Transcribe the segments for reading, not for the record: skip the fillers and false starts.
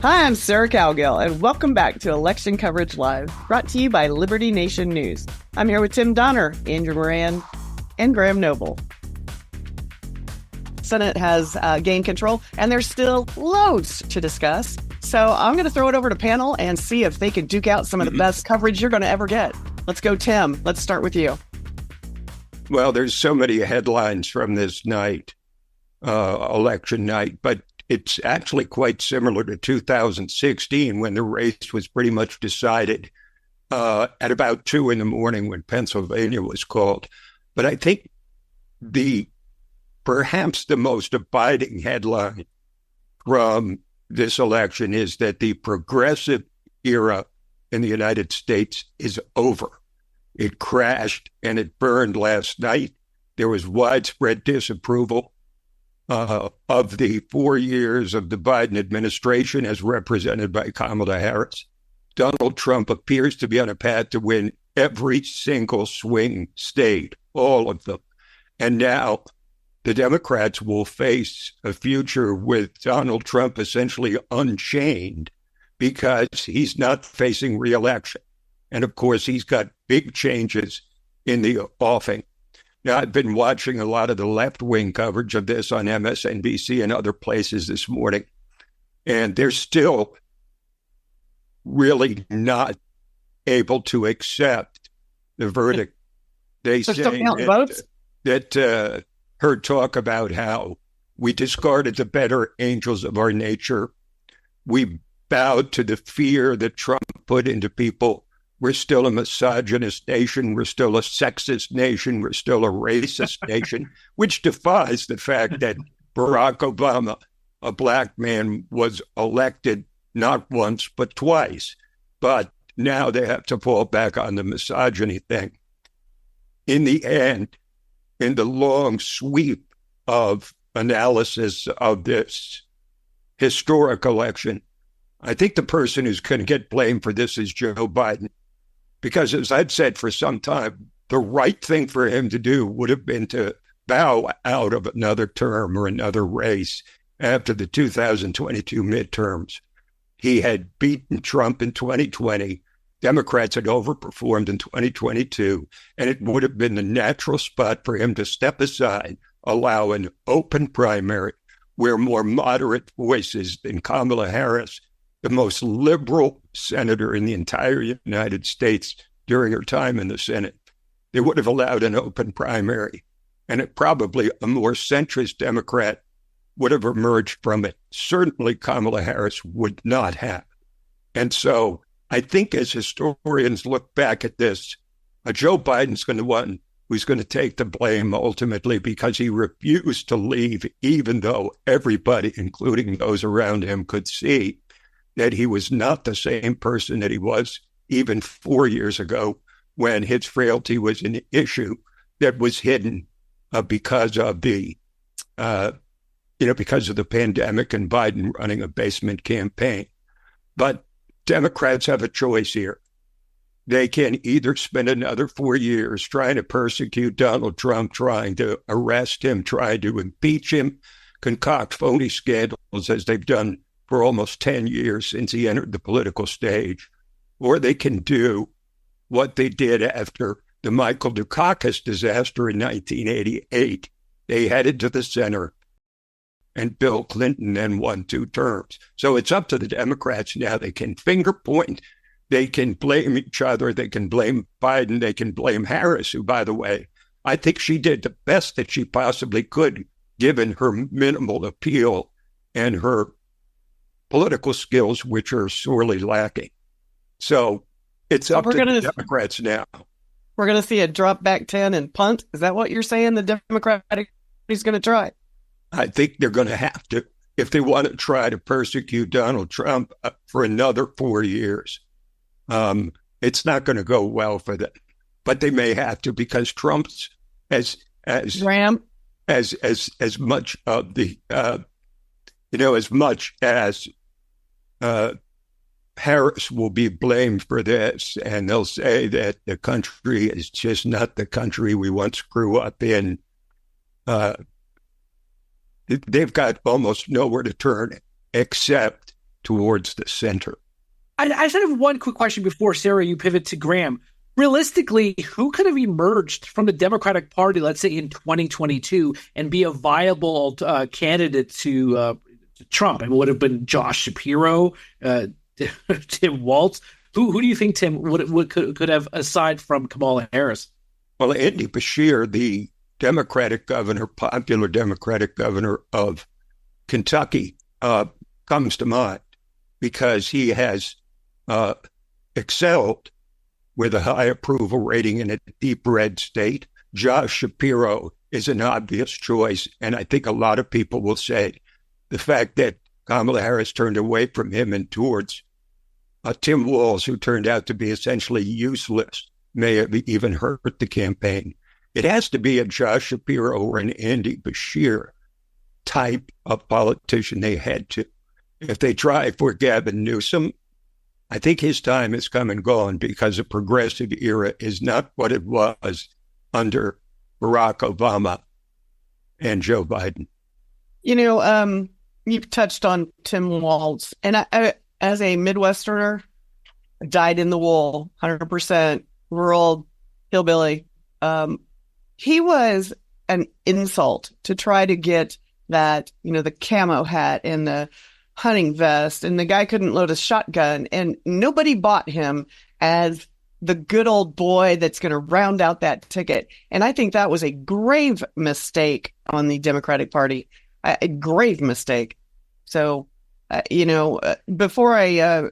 Hi, I'm Sarah Cowgill, and welcome back to Election Coverage Live, brought to you by Liberty Nation News. I'm here with Tim Donner, Andrew Moran, and Graham Noble. Senate has gained control, and there's still loads to discuss. So I'm going to throw it over to panel and see if they can duke out some of the best coverage you're going to ever get. Let's go, Tim. Let's start with you. Well, there's so many headlines from this night, election night, but it's actually quite similar to 2016 when the race was pretty much decided at about 2 a.m. when Pennsylvania was called. But I think perhaps the most abiding headline from this election is that the progressive era in the United States is over. It crashed and it burned last night. There was widespread disapproval of the 4 years of the Biden administration as represented by Kamala Harris. Donald Trump appears to be on a path to win every single swing state, all of them. And now the Democrats will face a future with Donald Trump essentially unchained because he's not facing re-election. And of course, he's got big changes in the offing. Now, I've been watching a lot of the left-wing coverage of this on MSNBC and other places this morning, and they're still really not able to accept the verdict. They say that her talk about how we discarded the better angels of our nature, we bowed to the fear that Trump put into people. We're still a misogynist nation. We're still a sexist nation. We're still a racist nation, which defies the fact that Barack Obama, a black man, was elected not once, but twice. But now they have to fall back on the misogyny thing. In the end, in the long sweep of analysis of this historic election, I think the person who's going to get blamed for this is Joe Biden. Because as I've said for some time, the right thing for him to do would have been to bow out of another term or another race after the 2022 midterms. He had beaten Trump in 2020. Democrats had overperformed in 2022, and it would have been the natural spot for him to step aside, allow an open primary where more moderate voices than Kamala Harris, the most liberal senator in the entire United States during her time in the Senate. They would have allowed an open primary, and probably a more centrist Democrat would have emerged from it. Certainly Kamala Harris would not have. And so I think as historians look back at this, Joe Biden's going to one who's going to take the blame ultimately because he refused to leave, even though everybody, including those around him, could see that he was not the same person that he was even 4 years ago when his frailty was an issue that was hidden because of the pandemic and Biden running a basement campaign. But Democrats have a choice here. They can either spend another 4 years trying to persecute Donald Trump, trying to arrest him, trying to impeach him, concoct phony scandals as they've done for almost 10 years since he entered the political stage, or they can do what they did after the Michael Dukakis disaster in 1988. They headed to the center, and Bill Clinton then won 2 terms. So it's up to the Democrats now. They can finger point. They can blame each other. They can blame Biden. They can blame Harris, who, by the way, I think she did the best that she possibly could, given her minimal appeal and her political skills, which are sorely lacking. So it's up to the Democrats now. We're going to see a drop back 10 and punt. Is that what you're saying the Democratic Party's going to try? I think they're going to have to, if they want to try to persecute Donald Trump for another 4 years. It's not going to go well for them, but they may have to because Trump's as much of the as much as Harris will be blamed for this, and they'll say that the country is just not the country we once grew up in. They've got almost nowhere to turn except towards the center. I just have one quick question before, Sarah, you pivot to Graham. Realistically, who could have emerged from the Democratic Party, let's say in 2022, and be a viable candidate to Trump? It would have been Josh Shapiro, Tim Walz. Who do you think, Tim, could have, aside from Kamala Harris? Well, Andy Beshear, the Democratic governor, popular Democratic governor of Kentucky, comes to mind because he has excelled with a high approval rating in a deep red state. Josh Shapiro is an obvious choice, and I think a lot of people will say the fact that Kamala Harris turned away from him and towards Tim Walz, who turned out to be essentially useless, may have even hurt the campaign. It has to be a Josh Shapiro or an Andy Beshear type of politician they had to. If they try for Gavin Newsom, I think his time has come and gone because the progressive era is not what it was under Barack Obama and Joe Biden. You know, you've touched on Tim Walz, and I as a Midwesterner, dyed in the wool, 100% rural hillbilly. He was an insult to try to get that, the camo hat and the hunting vest, and the guy couldn't load a shotgun, and nobody bought him as the good old boy that's going to round out that ticket. And I think that was a grave mistake on the Democratic Party, a grave mistake. So, before I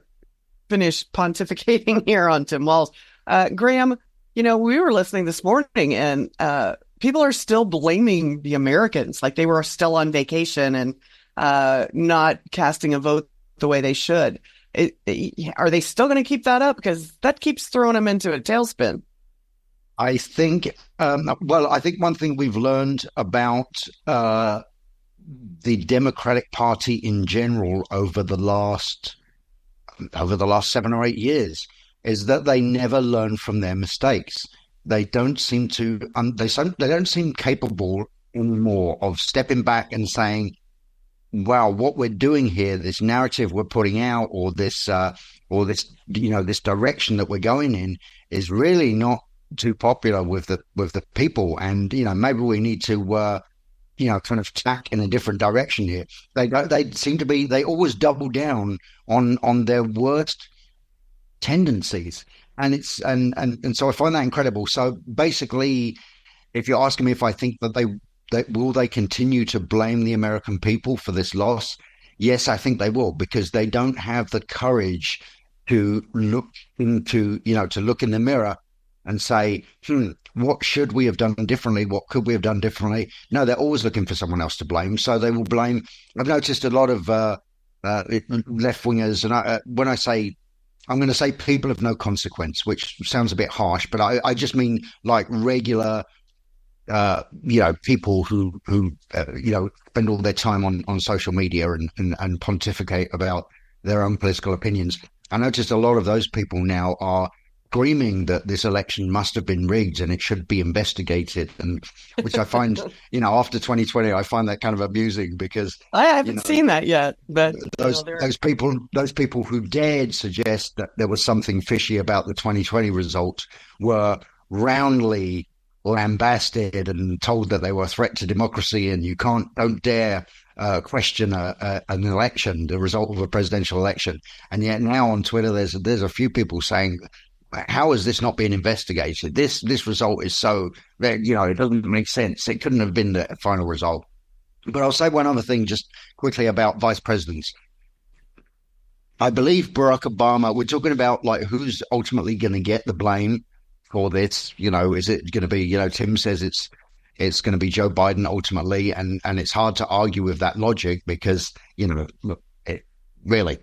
finish pontificating here on Tim Walz, Graham, we were listening this morning, and people are still blaming the Americans, like they were still on vacation and not casting a vote the way they should. Are they still going to keep that up? Because that keeps throwing them into a tailspin. I think, I think one thing we've learned about the Democratic Party in general over the last 7 or 8 years is that they never learn from their mistakes. They don't seem to. They don't seem capable anymore of stepping back and saying, "Wow, what we're doing here, this narrative we're putting out, or this direction that we're going in, is really not too popular with the people, and maybe we need to." Kind of tack in a different direction here. They seem to be. They always double down on their worst tendencies, and so I find that incredible. So basically, if you're asking me if I think that they continue to blame the American people for this loss, yes, I think they will, because they don't have the courage to look in the mirror and say, what should we have done differently? What could we have done differently? No, they're always looking for someone else to blame. So they will blame. I've noticed a lot of left-wingers, and when I say, I'm going to say people of no consequence, which sounds a bit harsh, but I just mean like regular, people who spend all their time on social media and pontificate about their own political opinions. I noticed a lot of those people now are screaming that this election must have been rigged and it should be investigated, and which I find, after 2020, I find that kind of amusing, because I haven't seen that yet. But those people who dared suggest that there was something fishy about the 2020 results were roundly lambasted and told that they were a threat to democracy, and don't dare question an election, the result of a presidential election. And yet now on Twitter, there's a few people saying, how is this not being investigated? This result is so, it doesn't make sense. It couldn't have been the final result. But I'll say one other thing just quickly about vice presidents. I believe Barack Obama, we're talking about like who's ultimately going to get the blame for this. Is it going to be, Tim says it's going to be Joe Biden ultimately. And it's hard to argue with that logic because, look, it really,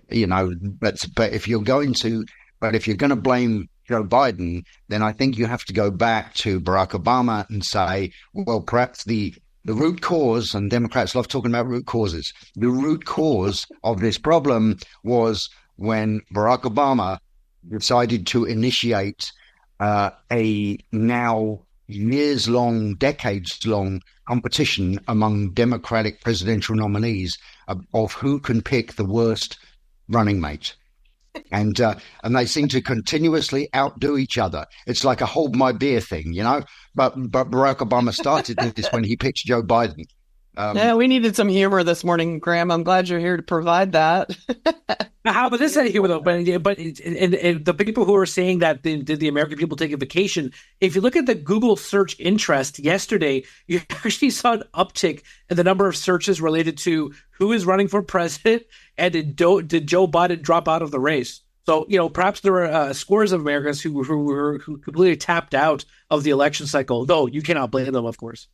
but if you're going to blame Joe Biden, then I think you have to go back to Barack Obama and say, well, perhaps the root cause, and Democrats love talking about root causes, the root cause of this problem was when Barack Obama decided to initiate a now years-long, decades-long competition among Democratic presidential nominees of who can pick the worst running mate. And they seem to continuously outdo each other. It's like a hold my beer thing, you know. But Barack Obama started this when he picked Joe Biden. Yeah, we needed some humor this morning, Graham. I'm glad you're here to provide that. How about this humor though? But the people who are saying that did the American people take a vacation? If you look at the Google search interest yesterday, you actually saw an uptick in the number of searches related to who is running for president and did Joe Biden drop out of the race. So, you know, perhaps there were scores of Americans who completely tapped out of the election cycle, though you cannot blame them, of course.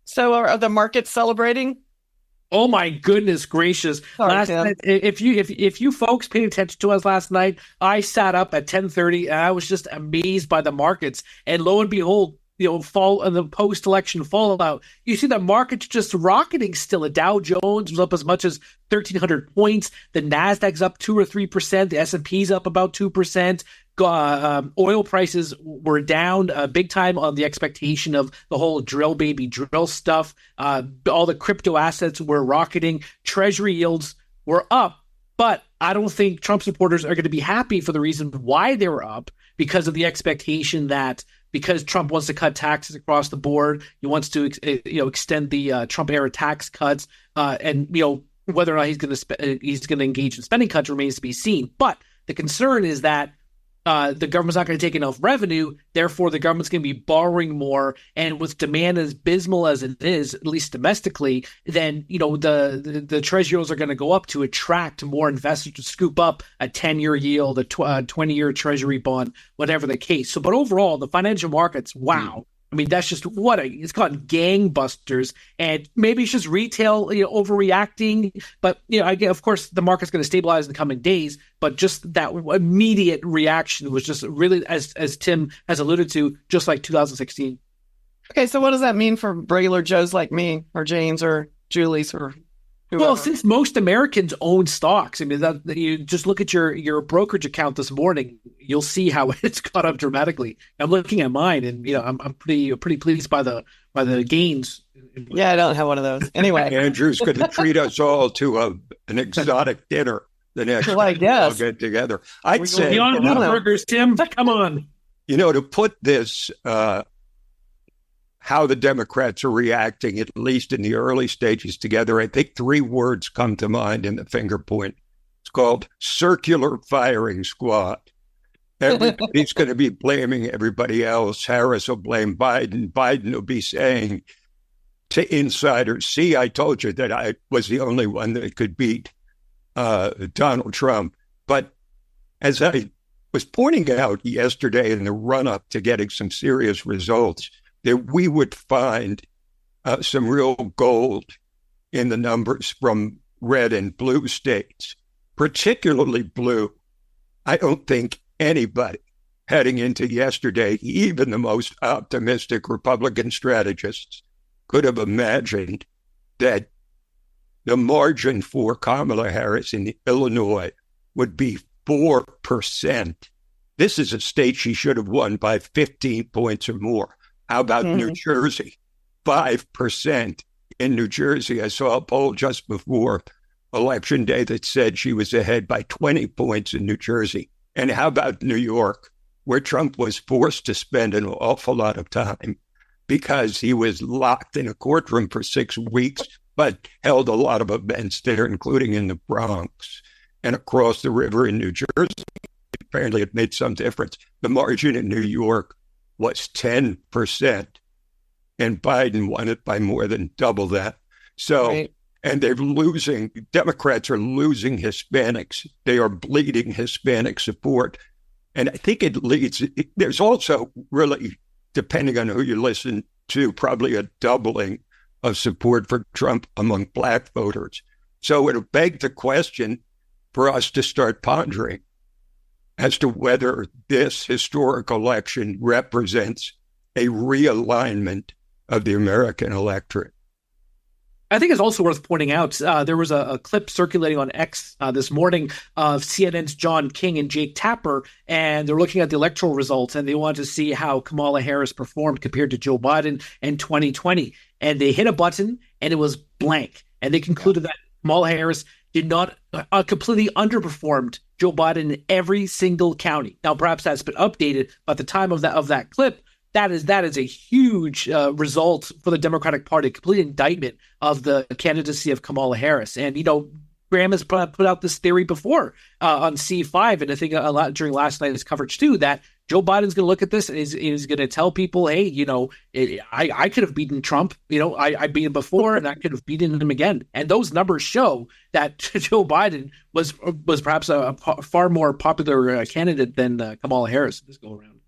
So are the markets celebrating? Oh my goodness gracious! Last night, if you folks paid attention to us last night, I sat up at 10:30 and I was just amazed by the markets. And lo and behold, you know, fall in the post-election fallout, you see the markets just rocketing still. The Dow Jones was up as much as 1,300 points. The Nasdaq's up 2 or 3%. The S&P's up about 2%. Oil prices were down big time on the expectation of the whole drill baby drill stuff. All the crypto assets were rocketing. Treasury yields were up, but I don't think Trump supporters are going to be happy for the reason why they were up, because of the expectation that because Trump wants to cut taxes across the board, he wants to extend the Trump era tax cuts, and whether or not he's going to engage in spending cuts remains to be seen. But the concern is that the government's not going to take enough revenue, therefore the government's going to be borrowing more, and with demand as abysmal as it is, at least domestically, then the treasury yields are going to go up to attract more investors to scoop up a 10-year yield, a 20-year treasury bond, whatever the case. So, but overall, the financial markets, wow. I mean, that's just it's called gangbusters, and maybe it's just retail, overreacting. But of course, the market's going to stabilize in the coming days. But just that immediate reaction was just really, as Tim has alluded to, just like 2016. Okay, so what does that mean for regular Joes like me, or Janes, or Julie's, or whoever? Well, since most Americans own stocks, I mean, that you just look at your brokerage account this morning, you'll see how it's gone up dramatically. I'm looking at mine, and I'm pretty pleased by the gains. Yeah, I don't have one of those. Anyway, Andrew's going to treat us all to an exotic dinner the next time we all get together. I'd say beyond burgers, Tim. Come on. To put this. How the Democrats are reacting, at least in the early stages together, I think 3 words come to mind in the finger point. It's called circular firing squad. Everybody's going to be blaming everybody else. Harris will blame Biden. Biden will be saying to insiders, see, I told you that I was the only one that could beat Donald Trump. But as I was pointing out yesterday in the run-up to getting some serious results, that we would find some real gold in the numbers from red and blue states, particularly blue. I don't think anybody heading into yesterday, even the most optimistic Republican strategists, could have imagined that the margin for Kamala Harris in Illinois would be 4%. This is a state she should have won by 15 points or more. How about New Jersey? 5% in New Jersey. I saw a poll just before Election Day that said she was ahead by 20 points in New Jersey. And how about New York, where Trump was forced to spend an awful lot of time because he was locked in a courtroom for 6 weeks, but held a lot of events there, including in the Bronx and across the river in New Jersey. Apparently it made some difference. The margin in New York was 10%, and Biden won it by more than double that. So, right. And Democrats are losing Hispanics. They are bleeding Hispanic support. And I think there's also really, depending on who you listen to, probably a doubling of support for Trump among Black voters. So it'll beg the question for us to start pondering as to whether this historic election represents a realignment of the American electorate. I think it's also worth pointing out, there was a clip circulating on X this morning of CNN's John King and Jake Tapper, and they're looking at the electoral results, and they wanted to see how Kamala Harris performed compared to Joe Biden in 2020. And they hit a button, and it was blank. And they concluded that Kamala Harris did not completely underperformed Joe Biden in every single county. Now, perhaps that's been updated, but at the time of that clip, that is a huge result for the Democratic Party, a complete indictment of the candidacy of Kamala Harris. And, Graham has put out this theory before on C5, and I think a lot during last night's coverage too, that Joe Biden's going to look at this and is going to tell people, hey, I could have beaten Trump. I beat him before, and I could have beaten him again. And those numbers show that Joe Biden was perhaps a far more popular candidate than Kamala Harris this go around.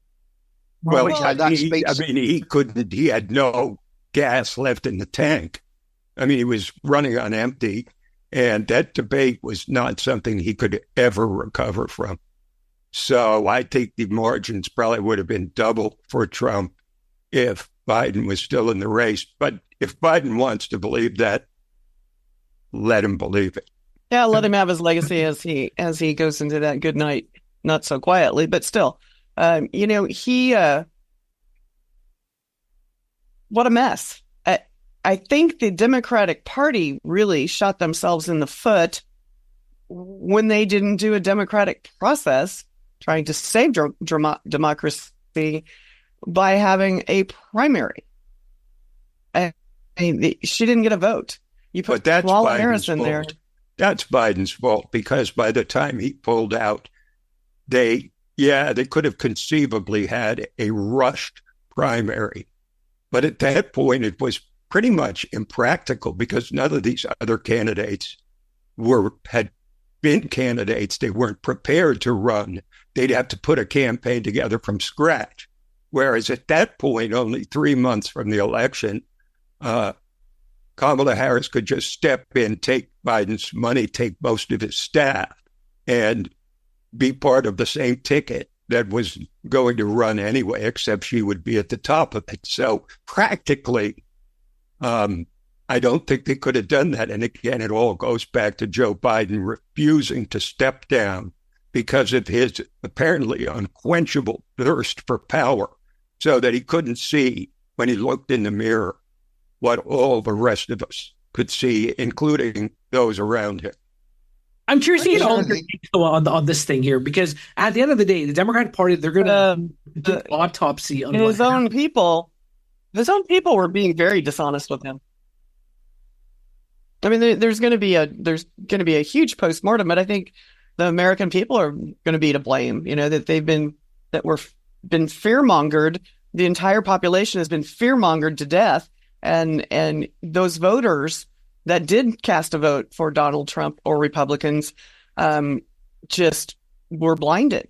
Well, he couldn't. He had no gas left in the tank. I mean, he was running on empty. And that debate was not something he could ever recover from. So I think the margins probably would have been double for Trump if Biden was still in the race. But if Biden wants to believe that, let him believe it. Yeah, let him have his legacy as he goes into that good night, not so quietly, but still. What a mess. I think the Democratic Party really shot themselves in the foot when they didn't do a democratic process trying to save democracy by having a primary. She didn't get a vote. You put Kamala Harris in there. That's Biden's fault, because by the time he pulled out, they could have conceivably had a rushed primary. But at that point, it was pretty much impractical because none of these other candidates had been candidates. They weren't prepared to run. They'd have to put a campaign together from scratch. Whereas at that point, only 3 months from the election, Kamala Harris could just step in, take Biden's money, take most of his staff, and be part of the same ticket that was going to run anyway, except she would be at the top of it. So practically, I don't think they could have done that. And again, it all goes back to Joe Biden refusing to step down because of his apparently unquenchable thirst for power, so that he couldn't see when he looked in the mirror what all the rest of us could see, including those around him. I'm curious to get all your takes on this thing here, because at the end of the day, the Democratic Party, they're going to do an autopsy on his own people. His own people were being very dishonest with him. I mean, there's going to be a huge postmortem, but I think the American people are going to be to blame. That we're been fearmongered. The entire population has been fearmongered to death, and those voters that did cast a vote for Donald Trump or Republicans just were blinded.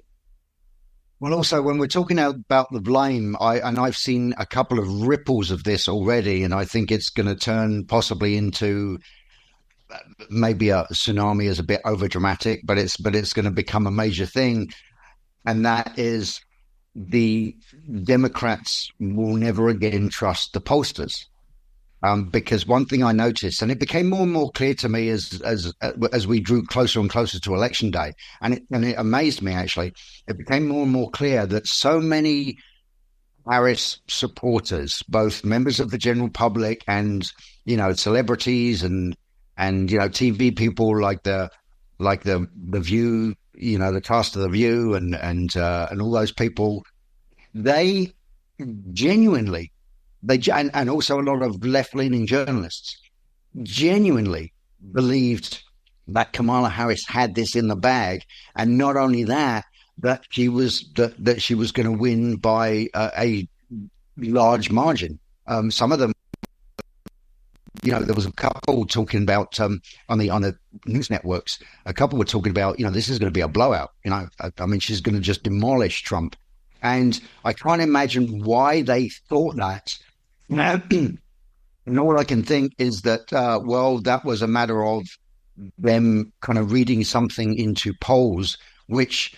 Well, also, when we're talking about the blame, I've seen a couple of ripples of this already, and I think it's going to turn possibly into maybe a tsunami is a bit overdramatic, but it's going to become a major thing, and that is the Democrats will never again trust the pollsters. Because one thing I noticed, and it became more and more clear to me as we drew closer and closer to Election Day, and it amazed me actually. It became more and more clear that so many Harris supporters, both members of the general public and celebrities and TV people like the View, the cast of the View and all those people, they genuinely. And also a lot of left-leaning journalists genuinely believed that Kamala Harris had this in the bag, and not only that she was going to win by a large margin. Some of them, there was a couple talking about on the news networks. A couple were talking about this is going to be a blowout. I mean, she's going to just demolish Trump, and I can't imagine why they thought that. And all I can think is that, that was a matter of them kind of reading something into polls, which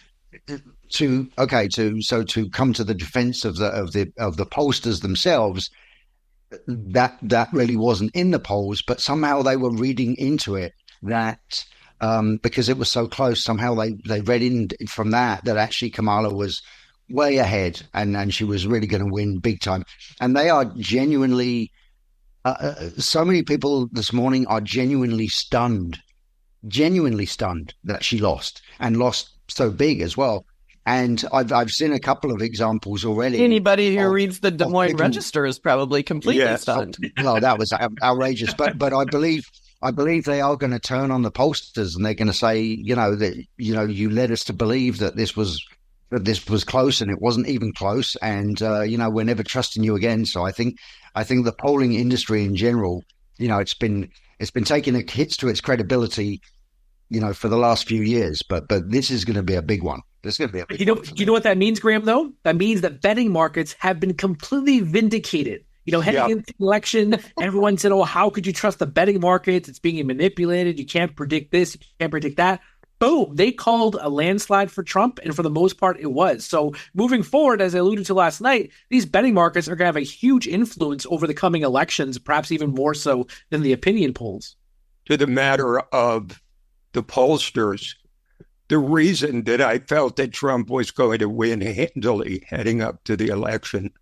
to come to the defense of the pollsters themselves, that really wasn't in the polls, but somehow they were reading into it that because it was so close, somehow they read in from that actually Kamala was way ahead, and she was really going to win big time. And they are genuinely, so many people this morning are genuinely stunned genuinely stunned that she lost, and lost so big as well. And I've seen a couple of examples already. Anybody who reads the Des Moines Register is probably completely stunned. Well, that was outrageous. But I believe they are going to turn on the pollsters, and they're going to say, you led us to believe that this was close, and it wasn't even close. And we're never trusting you again. So I think the polling industry in general, it's been taking hits to its credibility, for the last few years. But this is going to be a big one. There's going to be a big one. You know what that means, Graham, though? That means that betting markets have been completely vindicated. Heading into the election, everyone said, oh, how could you trust the betting markets? It's being manipulated. You can't predict this. You can't predict that. Boom. They called a landslide for Trump, and for the most part, it was. So moving forward, as I alluded to last night, these betting markets are going to have a huge influence over the coming elections, perhaps even more so than the opinion polls. To the matter of the pollsters, the reason that I felt that Trump was going to win handily heading up to the election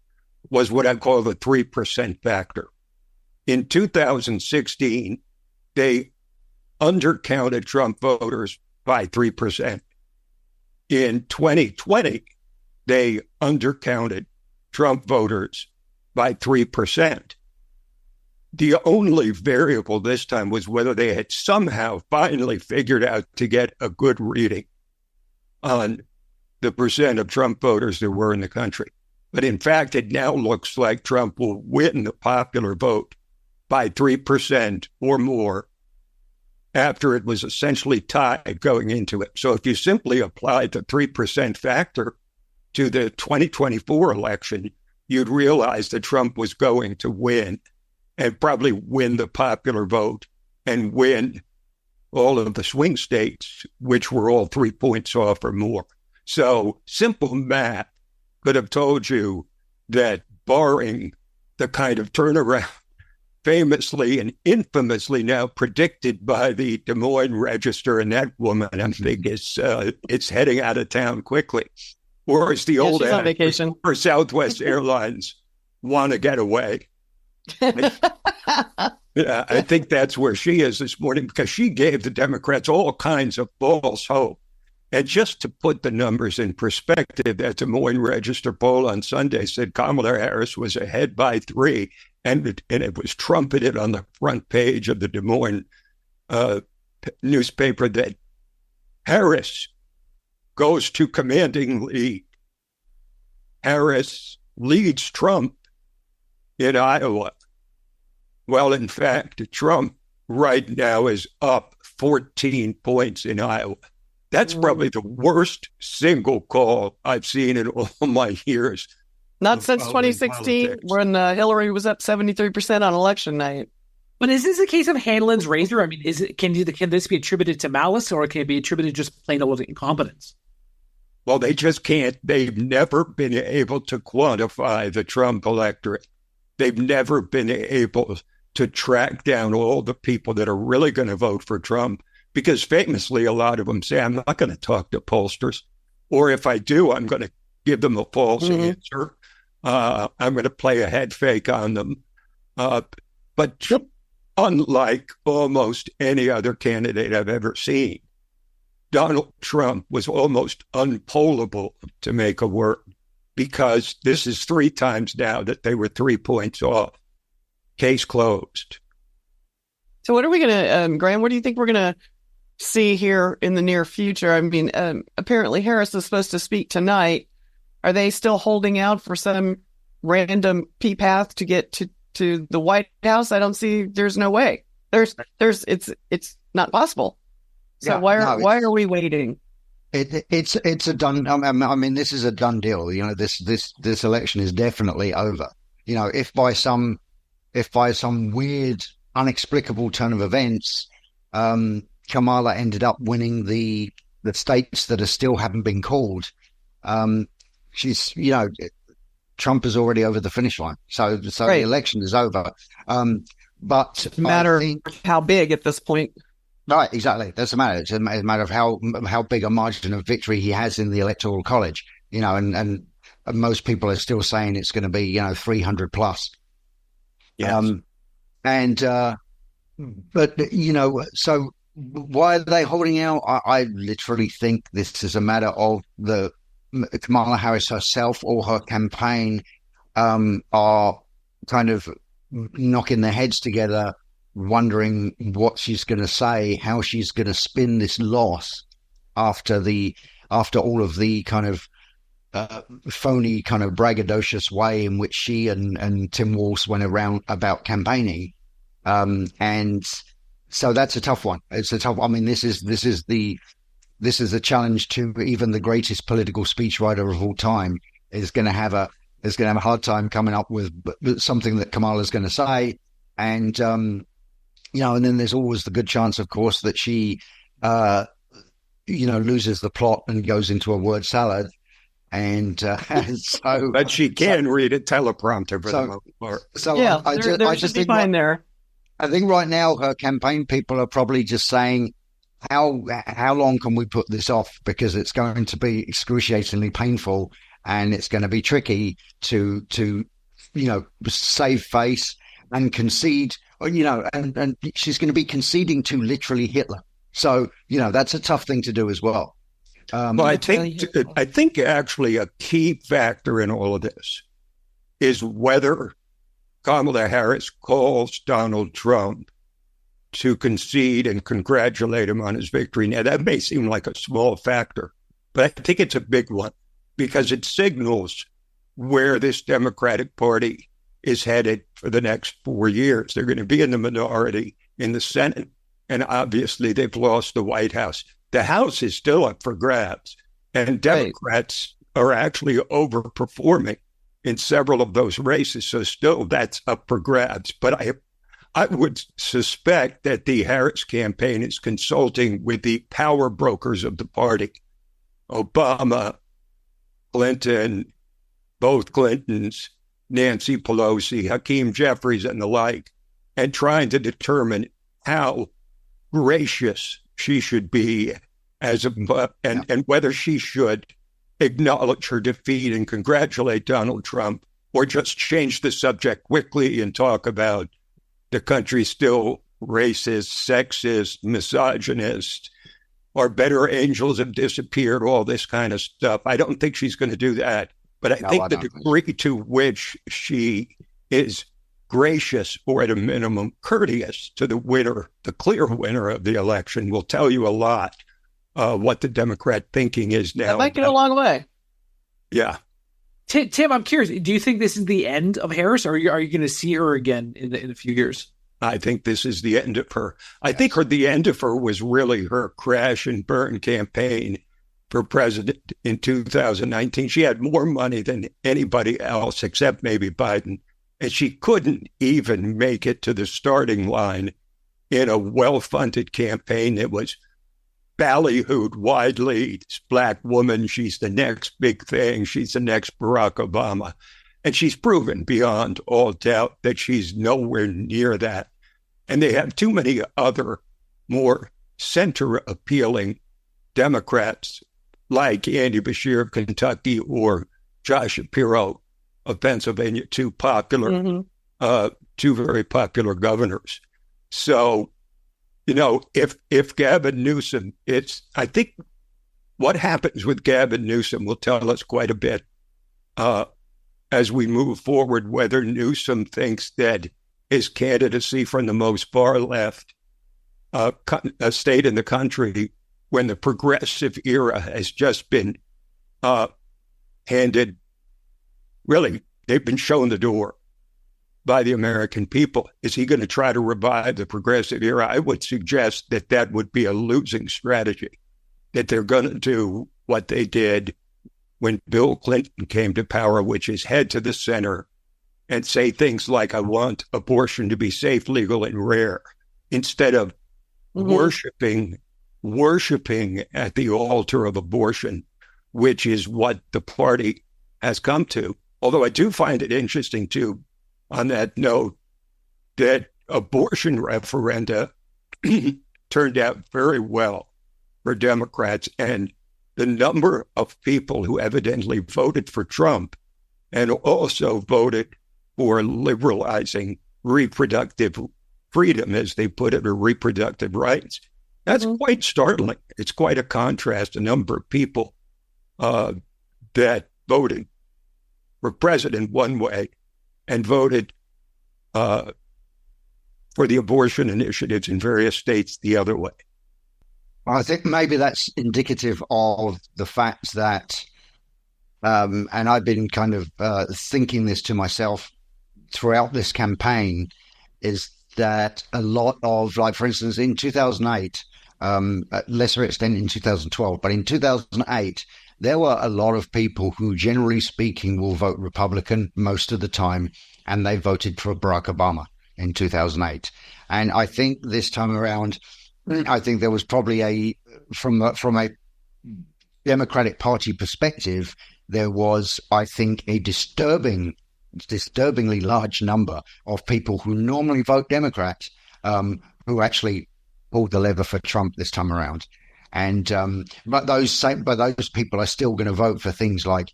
was what I call the 3% factor. In 2016, they undercounted Trump voters by 3%. In 2020, they undercounted Trump voters by 3%. The only variable this time was whether they had somehow finally figured out to get a good reading on the percent of Trump voters there were in the country. But in fact, it now looks like Trump will win the popular vote by 3% or more after it was essentially tied going into it. So if you simply applied the 3% factor to the 2024 election, you'd realize that Trump was going to win and probably win the popular vote and win all of the swing states, which were all 3 points off or more. So simple math could have told you that, barring the kind of turnaround famously and infamously now predicted by the Des Moines Register and that woman, I think it's heading out of town quickly. Or as the old on vacation, or Southwest Airlines want to get away. I think that's where she is this morning, because she gave the Democrats all kinds of false hope. And just to put the numbers in perspective, that Des Moines Register poll on Sunday said Kamala Harris was ahead by 3, and it was trumpeted on the front page of the Des Moines newspaper that Harris goes to commanding lead. Harris leads Trump in Iowa. Well, in fact, Trump right now is up 14 points in Iowa. That's probably the worst single call I've seen in all my years. Not since 2016, when Hillary was up 73% on election night. But is this a case of Hanlon's razor? I mean, can this be attributed to malice, or can it be attributed just plain old incompetence? Well, they just can't. They've never been able to quantify the Trump electorate. They've never been able to track down all the people that are really going to vote for Trump, because famously, a lot of them say, I'm not going to talk to pollsters, or if I do, I'm going to give them a false answer. I'm going to play a head fake on them. But unlike almost any other candidate I've ever seen, Donald Trump was almost unpollable, to make a word, because this is 3 times now that they were 3 points off. Case closed. So what are we going to, Graham, what do you think we're going to see here in the near future? I mean, apparently Harris is supposed to speak tonight. Are they still holding out for some random path to get to the White House? I don't see, there's no way. It's not possible. So why are we waiting? It's a done. I mean, this is a done deal. This election is definitely over. If by some weird, inexplicable turn of events, Kamala ended up winning the states that still haven't been called, she's Trump is already over the finish line. So right. The election is over. But it's a matter of how big at this point. Right, exactly. That's the matter. It's a matter of how big a margin of victory he has in the Electoral College. And most people are still saying it's going to be 300 plus. Yes. But so why are they holding out? I literally think this is a matter of the Kamala Harris herself or her campaign are kind of knocking their heads together, wondering what she's going to say, how she's going to spin this loss after all of the kind of phony, kind of braggadocious way in which she and Tim Walz went around about campaigning, and so that's a tough one. It's a tough. I mean, this is a challenge to even the greatest political speechwriter of all time is going to have a hard time coming up with something that Kamala's going to say, and and then there's always the good chance, of course, that she loses the plot and goes into a word salad. And so, but she can read a teleprompter for the most part. So yeah, I just think fine there. I think right now her campaign people are probably just saying, how long can we put this off? Because it's going to be excruciatingly painful, and it's going to be tricky to save face and concede. And she's going to be conceding to literally Hitler. So that's a tough thing to do as well. Well, I think actually a key factor in all of this is whether Kamala Harris calls Donald Trump to concede and congratulate him on his victory. Now, that may seem like a small factor, but I think it's a big one because it signals where this Democratic Party is headed for the next 4 years. They're going to be in the minority in the Senate, and obviously they've lost the White House. The House is still up for grabs, and Democrats are actually overperforming in several of those races. So still that's up for grabs. But I would suspect that the Harris campaign is consulting with the power brokers of the party, Obama, Clinton, both Clintons, Nancy Pelosi, Hakeem Jeffries, and the like, and trying to determine how gracious she should be and whether she should acknowledge her defeat and congratulate Donald Trump, or just change the subject quickly and talk about the country still racist, sexist, misogynist, or better angels have disappeared, all this kind of stuff. I don't think she's going to do that. But I think the degree to which she is gracious or at a minimum courteous to the winner, the clear winner of the election, will tell you a lot what the Democrat thinking is now. That might get a long way. Yeah. Tim, I'm curious. Do you think this is the end of Harris, or are you going to see her again in a few years? I think this is the end of her. I think the end of her was really her crash and burn campaign for president in 2019. She had more money than anybody else except maybe Biden. And she couldn't even make it to the starting line in a well-funded campaign that was ballyhooed widely. This black woman, she's the next big thing. She's the next Barack Obama. And she's proven beyond all doubt that she's nowhere near that. And they have too many other more center-appealing Democrats like Andy Beshear of Kentucky or Josh Shapiro of Pennsylvania, two very popular governors. So, if Gavin Newsom, I think what happens with Gavin Newsom will tell us quite a bit as we move forward, whether Newsom thinks that his candidacy from the most far left state in the country, when the progressive era has just been handed, really, they've been shown the door by the American people. Is he going to try to revive the progressive era? I would suggest that would be a losing strategy, that they're going to do what they did when Bill Clinton came to power, which is head to the center and say things like, I want abortion to be safe, legal, and rare, instead of worshiping at the altar of abortion, which is what the party has come to. Although I do find it interesting, too, on that note, that abortion referenda turned out very well for Democrats, and the number of people who evidently voted for Trump and also voted for liberalizing reproductive freedom, as they put it, or reproductive rights, That's quite startling. It's quite a contrast. A number of people that voted for president one way and voted for the abortion initiatives in various states the other way. I think maybe that's indicative of the fact that, and I've been kind of thinking this to myself throughout this campaign, is that a lot of, like, for instance, in 2008, at lesser extent in 2012, but in 2008, there were a lot of people who, generally speaking, will vote Republican most of the time, and they voted for Barack Obama in 2008. And I think this time around, I think there was probably from a Democratic Party perspective, there was, I think, a disturbingly large number of people who normally vote Democrat who actually pulled the lever for Trump this time around. And but those people are still going to vote for things like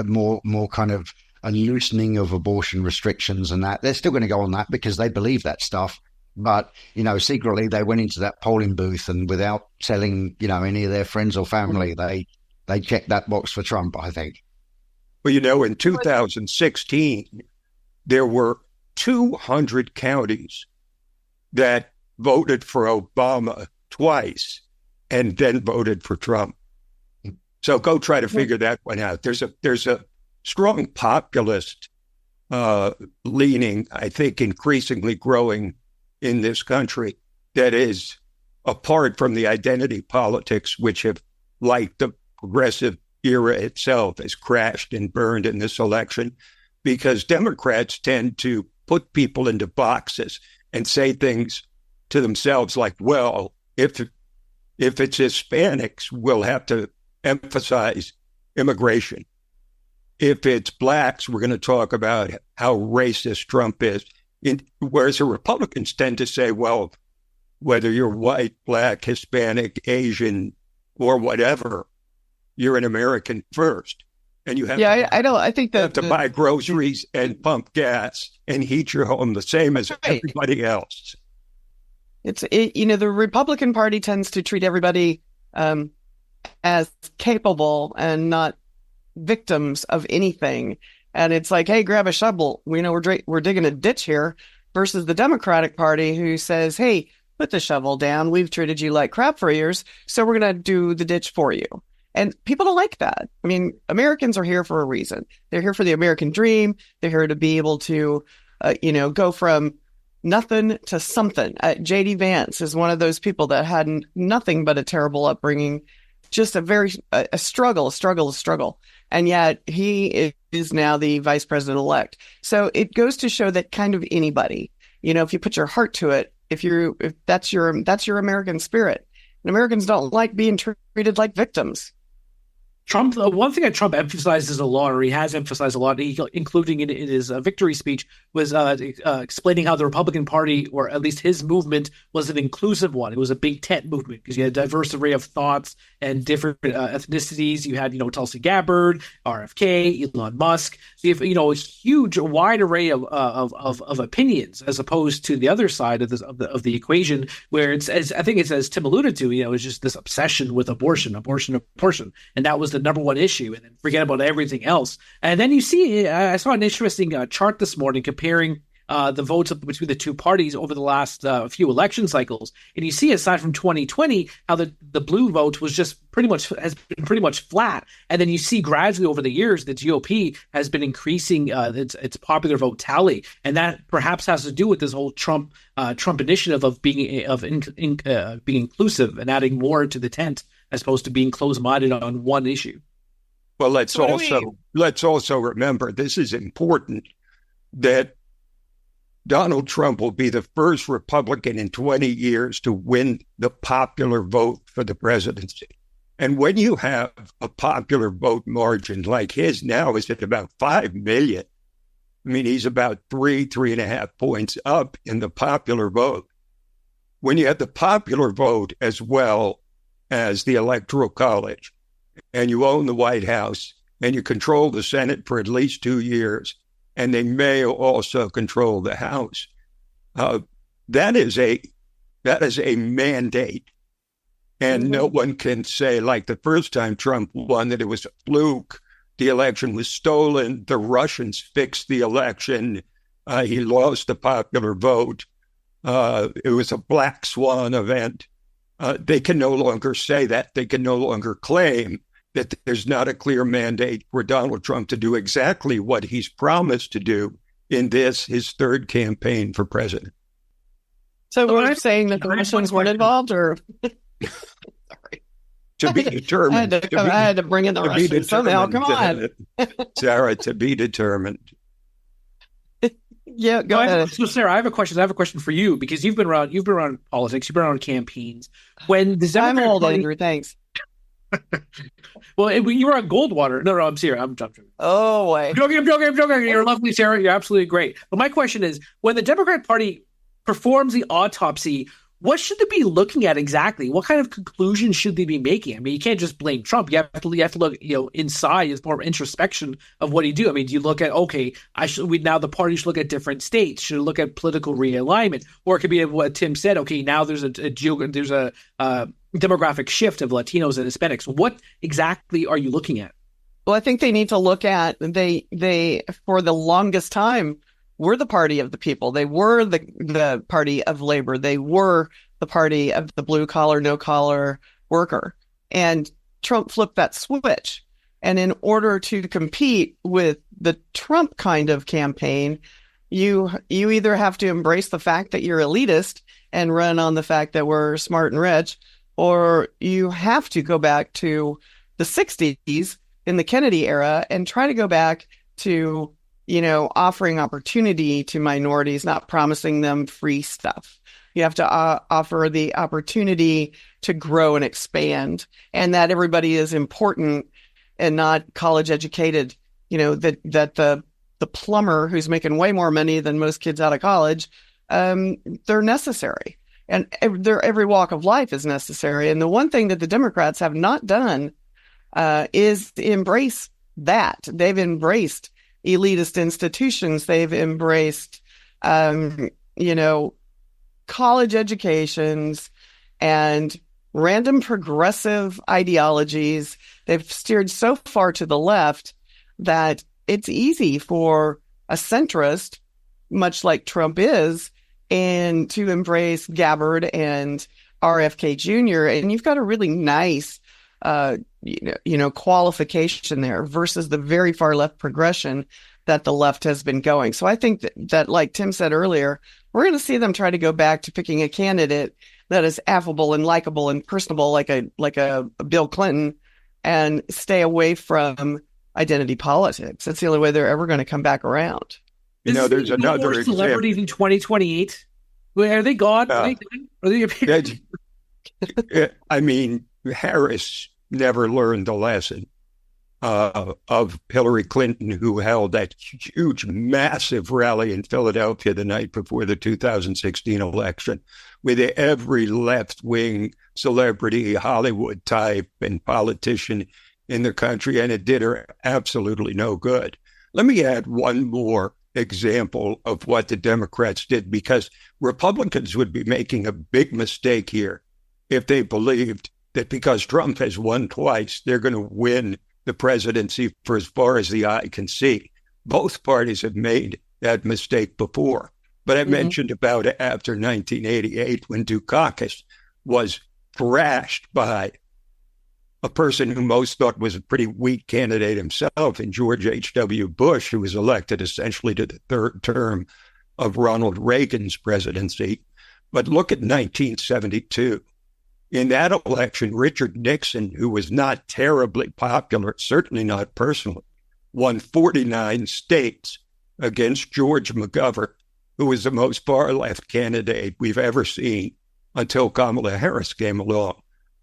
more kind of a loosening of abortion restrictions and that. They're still going to go on that because they believe that stuff. But, secretly they went into that polling booth and without telling, any of their friends or family, they checked that box for Trump, I think. Well, in 2016, there were 200 counties that voted for Obama twice and then voted for Trump. So go try to figure that one out. There's a strong populist leaning, I think, increasingly growing in this country that is apart from the identity politics, which have, like the progressive era itself, has crashed and burned in this election, because Democrats tend to put people into boxes and say things to themselves like, well, if it's Hispanics, we'll have to emphasize immigration. If it's blacks, we're going to talk about how racist Trump is. Whereas the Republicans tend to say, well, whether you're white, black, Hispanic, Asian, or whatever, you're an American first. And you have I think that have to buy groceries and pump gas and heat your home the same as everybody else. The Republican Party tends to treat everybody as capable and not victims of anything. And it's like, hey, grab a shovel. We're digging a ditch here, versus the Democratic Party, who says, hey, put the shovel down. We've treated you like crap for years, so we're going to do the ditch for you. And people don't like that. I mean, Americans are here for a reason. They're here for the American dream. They're here to be able to, go from nothing to something. J.D. Vance is one of those people that had nothing but a terrible upbringing, just a struggle. And yet he is now the vice president-elect. So it goes to show that kind of anybody, if you put your heart to it, if that's your American spirit. And Americans don't like being treated like victims. Trump, one thing that Trump emphasizes a lot, or he has emphasized a lot, including in his victory speech, was explaining how the Republican Party, or at least his movement, was an inclusive one. It was a big tent movement because you had a diverse array of thoughts and different ethnicities. You had, Tulsi Gabbard, RFK, Elon Musk. So you have, a huge, wide array of opinions, as opposed to the other side of the equation, where I think it's, as Tim alluded to, it's just this obsession with abortion, and that was the number one issue, and then forget about everything else. And then you see, I saw an interesting chart this morning comparing the votes between the two parties over the last few election cycles. And you see, aside from 2020, how the blue vote has been pretty much flat. And then you see gradually over the years, the GOP has been increasing its popular vote tally. And that perhaps has to do with this whole Trump initiative of being inclusive and adding more to the tent, as opposed to being closed-minded on one issue. Well, let's also remember, this is important, that Donald Trump will be the first Republican in 20 years to win the popular vote for the presidency. And when you have a popular vote margin like his now is at about 5 million, I mean, he's about 3.5 points up in the popular vote. When you have the popular vote as well as the Electoral College, and you own the White House, and you control the Senate for at least 2 years, and they may also control the House, that is a That is a mandate. And no one can say, like the first time Trump won, that it was a fluke. The election was stolen. The Russians fixed the election. He lost the popular vote. It was a black swan event. They can no longer say that. They can no longer claim that there's not a clear mandate for Donald Trump to do exactly what he's promised to do in this, his third campaign for president. So we're saying that the Russians weren't involved, or sorry, to be determined. I had to bring in the Russians somehow. Come on, Sarah, to be determined. Yeah, go ahead. So, Sarah, I have a question for you, because you've been around politics, you've been around campaigns. When the I'm old, Andrew. Thanks. Well, you were on Goldwater. No, I'm serious. I'm joking. Oh, wait. I'm joking. You're lovely, Sarah. You're absolutely great. But my question is, when the Democrat Party performs the autopsy, what should they be looking at exactly? What kind of conclusions should they be making? I mean, you can't just blame Trump. You have to look, inside. It's more introspection of what he do. I mean, do you look at, okay, now the party should look at different states, should look at political realignment, or it could be what Tim said. Okay, now there's a demographic shift of Latinos and Hispanics. What exactly are you looking at? Well, I think they need to look at they for the longest time were the party of the people. They were the party of labor. They were the party of the blue collar, no collar worker. And Trump flipped that switch. And in order to compete with the Trump kind of campaign, you either have to embrace the fact that you're elitist and run on the fact that we're smart and rich, or you have to go back to the 60s in the Kennedy era and try to go back to offering opportunity to minorities, not promising them free stuff. You have to offer the opportunity to grow and expand, and that everybody is important and not college educated. That the plumber who's making way more money than most kids out of college, they're necessary, and every walk of life is necessary. And the one thing that the Democrats have not done is embrace that. They've embraced elitist institutions. They've embraced, college educations and random progressive ideologies. They've steered so far to the left that it's easy for a centrist, much like Trump is, and to embrace Gabbard and RFK Jr. And you've got a really nice qualification there versus the very far left progression that the left has been going. So I think that like Tim said earlier, we're going to see them try to go back to picking a candidate that is affable and likable and personable, like a Bill Clinton, and stay away from identity politics. That's the only way they're ever going to come back around. There's another more celebrities in 2028. Are they gone? Are they I mean, Harris never learned the lesson of Hillary Clinton, who held that huge, massive rally in Philadelphia the night before the 2016 election, with every left-wing celebrity, Hollywood type, and politician in the country, and it did her absolutely no good. Let me add one more example of what the Democrats did, because Republicans would be making a big mistake here if they believed that because Trump has won twice, they're going to win the presidency for as far as the eye can see. Both parties have made that mistake before. But I mentioned about after 1988, when Dukakis was thrashed by a person who most thought was a pretty weak candidate himself, in George H.W. Bush, who was elected essentially to the third term of Ronald Reagan's presidency. But look at 1972. In that election, Richard Nixon, who was not terribly popular, certainly not personally, won 49 states against George McGovern, who was the most far-left candidate we've ever seen until Kamala Harris came along.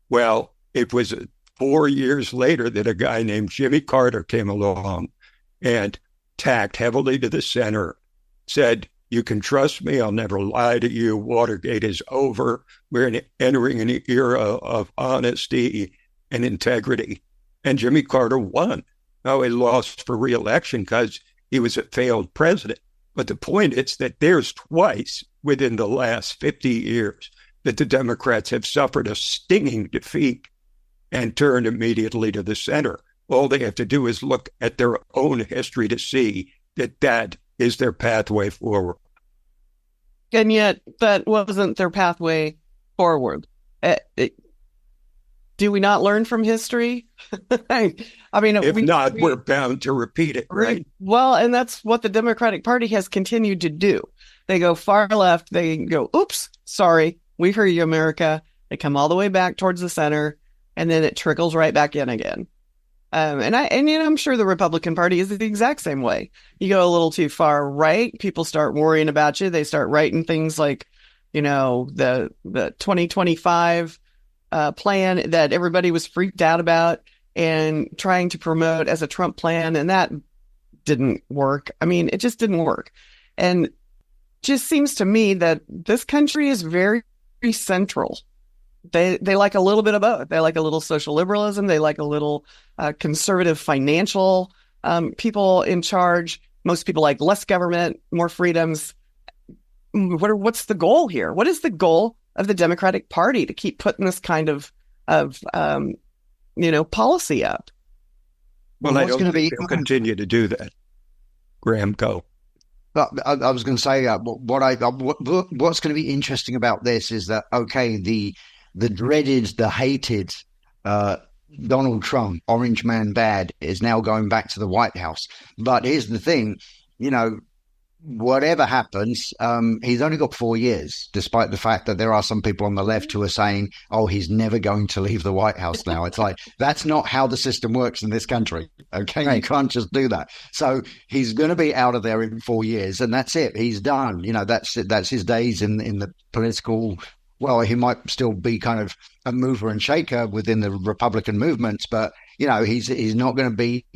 Well, it was 4 years later that a guy named Jimmy Carter came along and tacked heavily to the center, said, "You can trust me. I'll never lie to you. Watergate is over. We're entering an era of honesty and integrity." And Jimmy Carter won. Now, he lost for re-election because he was a failed president. But the point is that there's twice within the last 50 years that the Democrats have suffered a stinging defeat and turned immediately to the center. All they have to do is look at their own history to see that that is their pathway forward. And yet, that wasn't their pathway forward. Do we not learn from history? I mean, if not, we're bound to repeat it, right? Well, and that's what the Democratic Party has continued to do. They go far left. They go, oops, sorry, we heard you, America. They come all the way back towards the center, and then it trickles right back in again. And I'm sure the Republican Party is the exact same way. You go a little too far right, people start worrying about you. They start writing things like, the 2025 plan that everybody was freaked out about and trying to promote as a Trump plan, and that didn't work. I mean, it just didn't work. And just seems to me that this country is very, very central. They like a little bit of both. They like a little social liberalism. They like a little conservative financial people in charge. Most people like less government, more freedoms. What's the goal here? What is the goal of the Democratic Party to keep putting this kind of policy up? Well, I don't think they'll continue to do that. Graham, go. But I was going to say what's going to be interesting about this is that, okay, the dreaded, the hated Donald Trump, Orange Man Bad, is now going back to the White House. But here's the thing, whatever happens, he's only got 4 years, despite the fact that there are some people on the left who are saying, oh, he's never going to leave the White House now. It's like, that's not how the system works in this country. Okay, right. You can't just do that. So he's going to be out of there in 4 years, and that's it. He's done. That's it. That's his days in the political. Well, he might still be kind of a mover and shaker within the Republican movements, but he's not going to be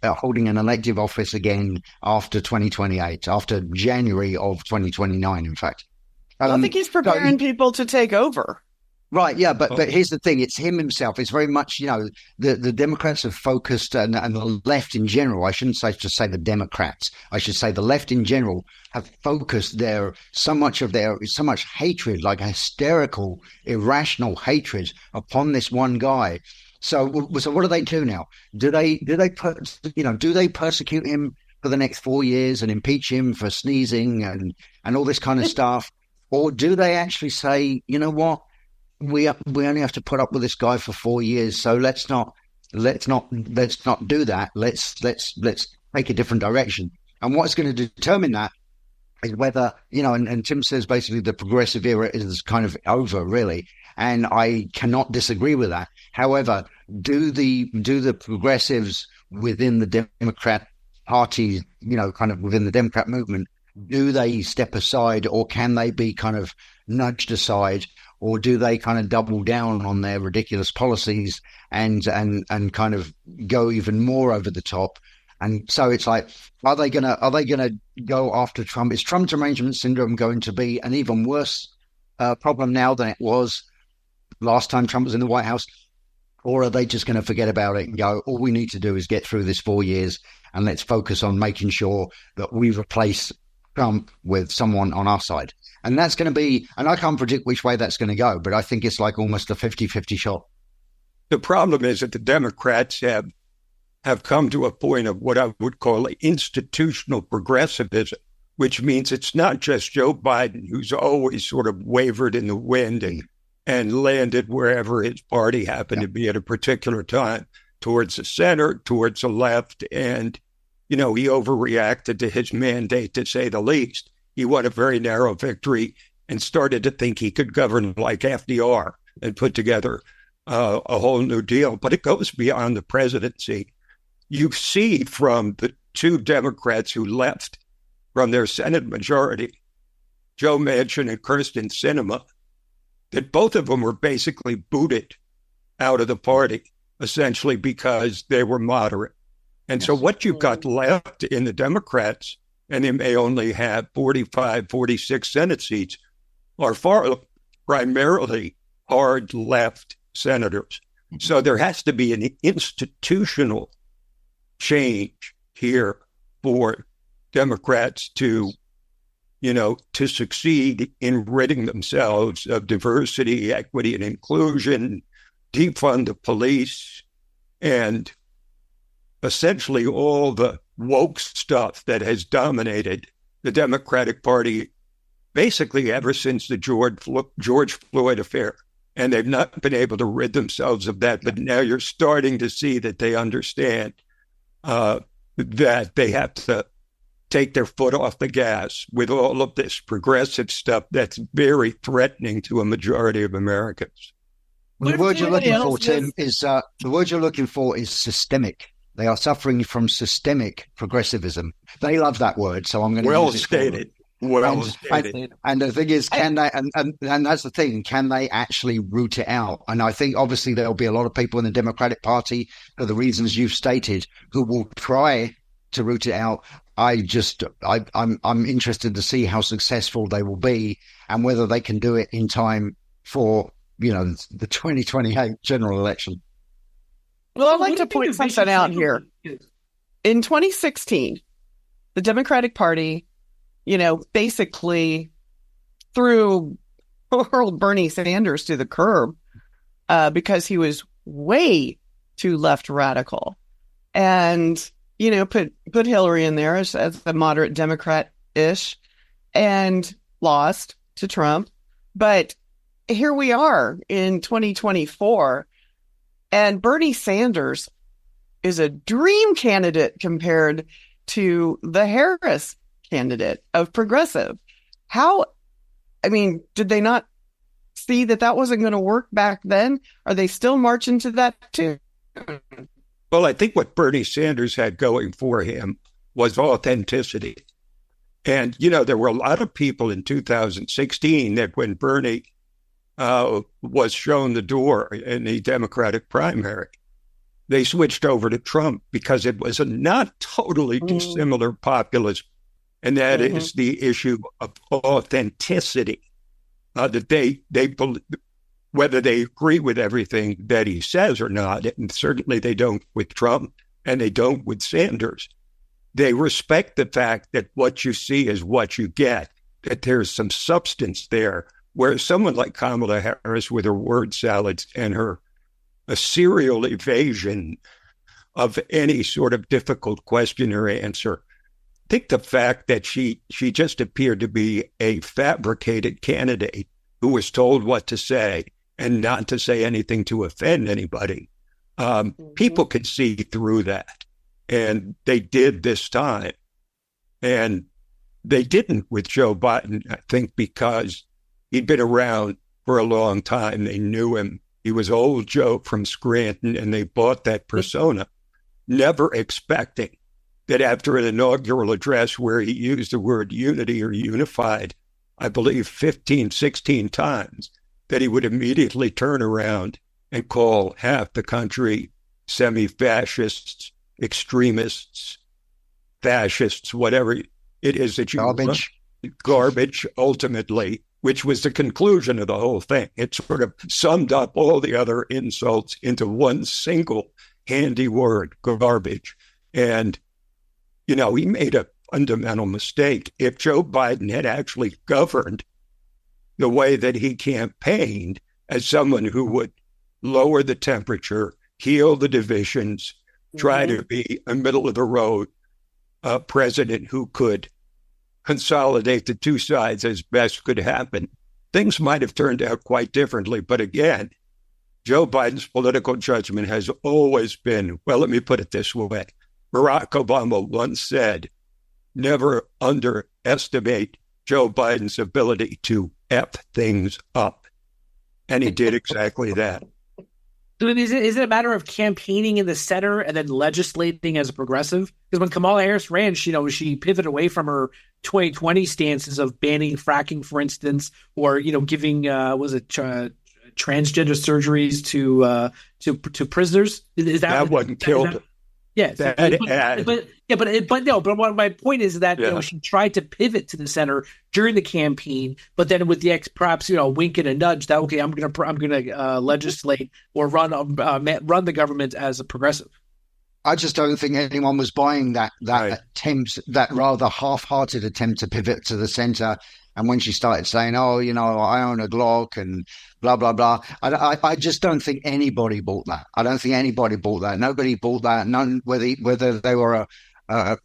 holding an elective office again after 2028, after January of 2029, in fact. I think he's preparing people to take over. Right, yeah, but here's the thing. It's him himself. It's very much, the Democrats have focused, and the left in general, I shouldn't say just say the Democrats, I should say the left in general have focused so much hatred, like hysterical, irrational hatred upon this one guy. So what do they do now? Do they persecute him for the next 4 years and impeach him for sneezing and all this kind of stuff? Or do they actually say, you know what? We only have to put up with this guy for 4 years, so let's not do that. Let's take a different direction. And what's going to determine that is whether, and Tim says basically the progressive era is kind of over, really, and I cannot disagree with that. However, do the progressives within the Democrat Party, kind of within the Democrat movement, do they step aside, or can they be kind of nudged aside? Or do they kind of double down on their ridiculous policies and kind of go even more over the top? And so it's like, are they gonna go after Trump? Is Trump derangement syndrome going to be an even worse problem now than it was last time Trump was in the White House? Or are they just going to forget about it and go, all we need to do is get through this 4 years and let's focus on making sure that we replace Trump with someone on our side? And that's going to be, and I can't predict which way that's going to go, but I think it's like almost a 50-50 shot. The problem is that the Democrats have come to a point of what I would call institutional progressivism, which means it's not just Joe Biden, who's always sort of wavered in the wind and landed wherever his party happened to be at a particular time, towards the center, towards the left. And, he overreacted to his mandate, to say the least. He won a very narrow victory and started to think he could govern like FDR and put together a whole new deal. But it goes beyond the presidency. You see from the two Democrats who left from their Senate majority, Joe Manchin and Kyrsten Sinema, that both of them were basically booted out of the party, essentially because they were moderate. And so what you've got left in the Democrats, and they may only have 45, 46 Senate seats, are primarily hard left senators. So there has to be an institutional change here for Democrats to, to succeed in ridding themselves of diversity, equity, and inclusion, defund the police, and essentially all the woke stuff that has dominated the Democratic Party basically ever since the George Floyd affair. And they've not been able to rid themselves of that. But now you're starting to see that they understand that they have to take their foot off the gas with all of this progressive stuff that's very threatening to a majority of Americans. Well, the word you're looking for, Tim, is systemic. They are suffering from systemic progressivism. They love that word, so I'm going to well use it. Stated. Well stated. And the thing is, can they? And that's the thing. Can they actually root it out? And I think obviously there'll be a lot of people in the Democratic Party for the reasons you've stated who will try to root it out. I'm interested to see how successful they will be and whether they can do it in time for the 2028 general election. Well, I'd like to point something out here. In 2016, the Democratic Party, basically threw Bernie Sanders to the curb because he was way too left radical, and put Hillary in there as a moderate Democrat-ish, and lost to Trump. But here we are in 2024, and Bernie Sanders is a dream candidate compared to the Harris candidate of progressive. Did they not see that wasn't going to work back then? Are they still marching to that too? Well, I think what Bernie Sanders had going for him was authenticity. And, there were a lot of people in 2016 that when Bernie was shown the door in the Democratic primary, they switched over to Trump because it was a not totally dissimilar populism. And that is the issue of authenticity, that they whether they agree with everything that he says or not, and certainly they don't with Trump and they don't with Sanders. They respect the fact that what you see is what you get, that there's some substance there, whereas someone like Kamala Harris with her word salads and a serial evasion of any sort of difficult question or answer, I think the fact that she just appeared to be a fabricated candidate who was told what to say and not to say anything to offend anybody, people could see through that. And they did this time. And they didn't with Joe Biden, I think, because he'd been around for a long time. They knew him. He was old Joe from Scranton, and they bought that persona, never expecting that after an inaugural address where he used the word unity or unified, I believe 15, 16 times, that he would immediately turn around and call half the country semi-fascists, extremists, fascists, whatever it is that you garbage, ultimately, which was the conclusion of the whole thing. It sort of summed up all the other insults into one single handy word, garbage. And he made a fundamental mistake. If Joe Biden had actually governed the way that he campaigned as someone who would lower the temperature, heal the divisions, try to be a middle-of-the-road president who could consolidate the two sides as best could happen, things might have turned out quite differently. But again, Joe Biden's political judgment has always been, well, let me put it this way. Barack Obama once said, never underestimate Joe Biden's ability to F things up. And he did exactly that. So is it a matter of campaigning in the center and then legislating as a progressive? Because when Kamala Harris ran, she pivoted away from her 2020 stances of banning fracking, for instance, or giving transgender surgeries to prisoners. Is that wasn't killed? Yeah, but my point is that she tried to pivot to the center during the campaign, but then with the perhaps a wink and a nudge that I'm gonna legislate or run the government as a progressive. I just don't think anyone was buying that Right. attempt, that rather half-hearted attempt to pivot to the center. And when she started saying, "Oh, I own a Glock," and blah blah blah, I just don't think anybody bought that. I don't think anybody bought that. Nobody bought that. None, whether they were a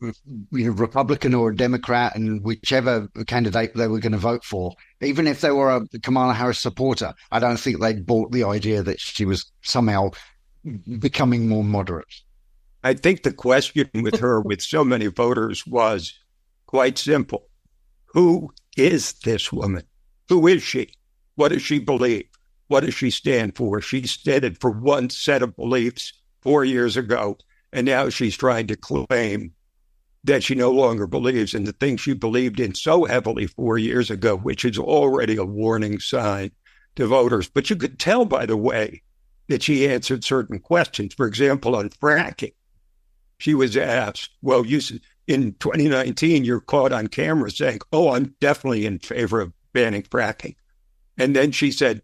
Republican or a Democrat, and whichever candidate they were going to vote for, even if they were a Kamala Harris supporter, I don't think they bought the idea that she was somehow becoming more moderate. I think the question with her, with so many voters, was quite simple. Who is this woman? Who is she? What does she believe? What does she stand for? She stood for one set of beliefs 4 years ago, and now she's trying to claim that she no longer believes in the things she believed in so heavily 4 years ago, which is already a warning sign to voters. But you could tell, by the way, that she answered certain questions. For example, on fracking, she was asked, well, in 2019, you're caught on camera saying, "Oh, I'm definitely in favor of banning fracking." And then she said,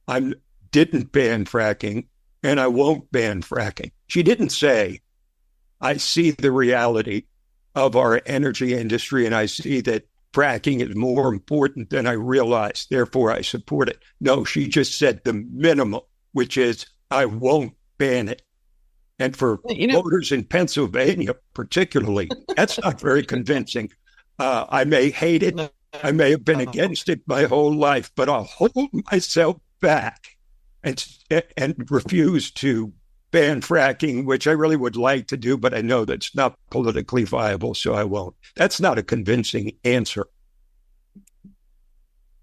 "I didn't ban fracking and I won't ban fracking." She didn't say, "I see the reality of our energy industry and I see that fracking is more important than I realized, therefore I support it." No, she just said the minimum, which is, "I won't ban it." And for voters in Pennsylvania, particularly, that's not very convincing. I may hate it. I may have been against it my whole life, but I'll hold myself back and refuse to ban fracking, which I really would like to do, but I know that's not politically viable, so I won't. That's not a convincing answer.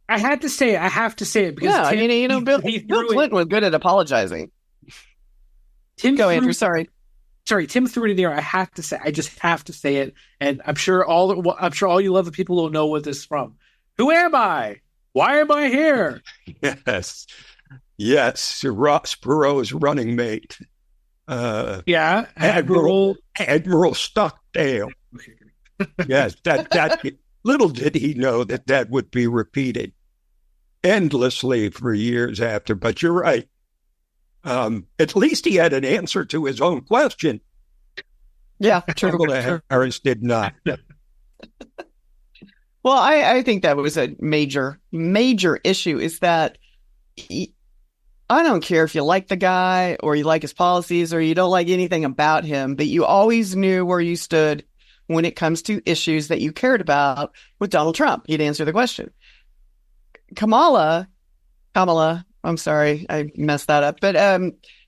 I have to say it because Bill Clinton was good at apologizing. Andrew. Sorry, Tim threw it in there. I just have to say it, and I'm sure all you lovely people will know what this is from. Who am I? Why am I here? Yes, Ross Perot's running mate. Admiral Stockdale. Yes, that little did he know that would be repeated endlessly for years after. But you're right. At least he had an answer to his own question. Yeah, true. Harris did not. Well, I think that was a major issue, is that I don't care if you like the guy or you like his policies or you don't like anything about him, but you always knew where you stood when it comes to issues that you cared about with Donald Trump. He'd answer the question. Kamala, I'm sorry, I messed that up. But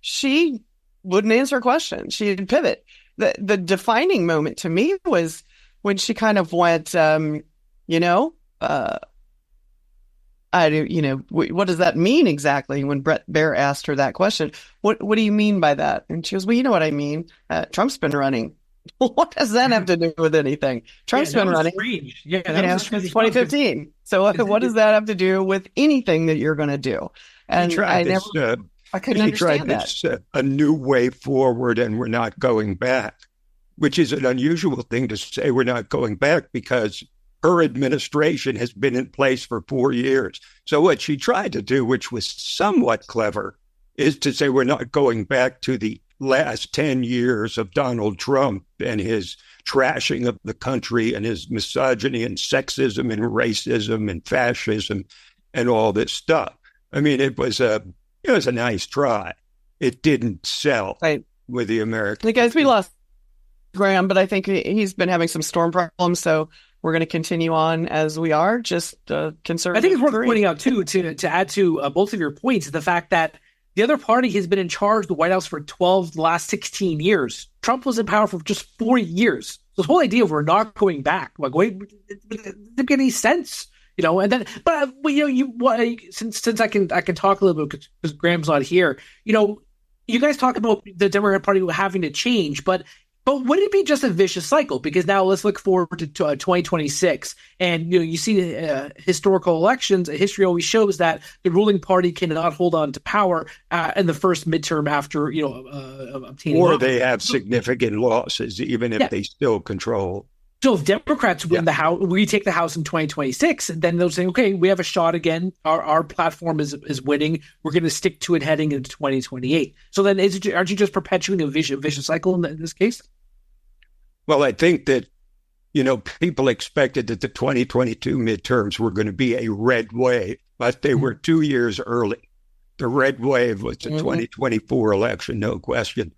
she wouldn't answer a question. She'd pivot. The defining moment to me was when she kind of went, what does that mean exactly? When Brett Baer asked her that question, what do you mean by that? And she goes, well, you know what I mean. Trump's been running. What does that have to do with anything? Trump's been running. Strange. Yeah, that was since 2015. So what does that have to do with anything that you're going to do? And I couldn't understand that. A new way forward, and we're not going back, which is an unusual thing to say. We're not going back because her administration has been in place for 4 years. So what she tried to do, which was somewhat clever, is to say we're not going back to the last 10 years of Donald Trump and his trashing of the country and his misogyny and sexism and racism and fascism and all this stuff. I mean, it was a nice try. It didn't sell with the Americans. Guys, we lost Graham, but I think he's been having some storm problems, so we're going to continue on as we are, just conservative. I think it's worth pointing out, too, to add to both of your points, the fact that the other party has been in charge of the White House for the last 16 years. Trump was in power for just 4 years. This whole idea of we're not going back, it doesn't make any sense, And then, since I can talk a little bit because Graham's not here, you guys talk about the Democrat Party having to change, but would it be just a vicious cycle? Because now let's look forward to 2026. And, you see historical elections. History always shows that the ruling party cannot hold on to power in the first midterm after, obtaining. Or they have significant losses, even if they still control. So if Democrats win the House, we take the House in 2026, and then they'll say, okay, we have a shot again. Our platform is winning. We're going to stick to it heading into 2028. So then aren't you just perpetuating a vicious cycle in this case? Well, I think that, people expected that the 2022 midterms were going to be a red wave, but they were 2 years early. The red wave was the 2024 election, no question.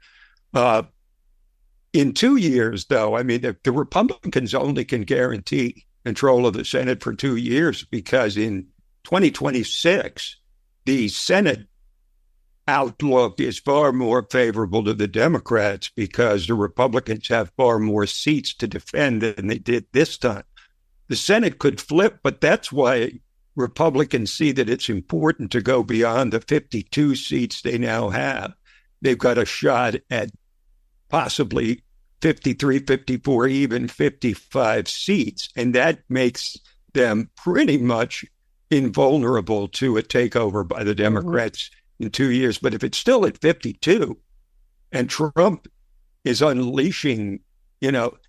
In 2 years, though, I mean, the Republicans only can guarantee control of the Senate for 2 years because in 2026, the Senate outlook is far more favorable to the Democrats because the Republicans have far more seats to defend than they did this time. The Senate could flip, but that's why Republicans see that it's important to go beyond the 52 seats they now have. They've got a shot at possibly 53, 54, even 55 seats, and that makes them pretty much invulnerable to a takeover by the Democrats in 2 years. But if it's still at 52 and Trump is unleashing,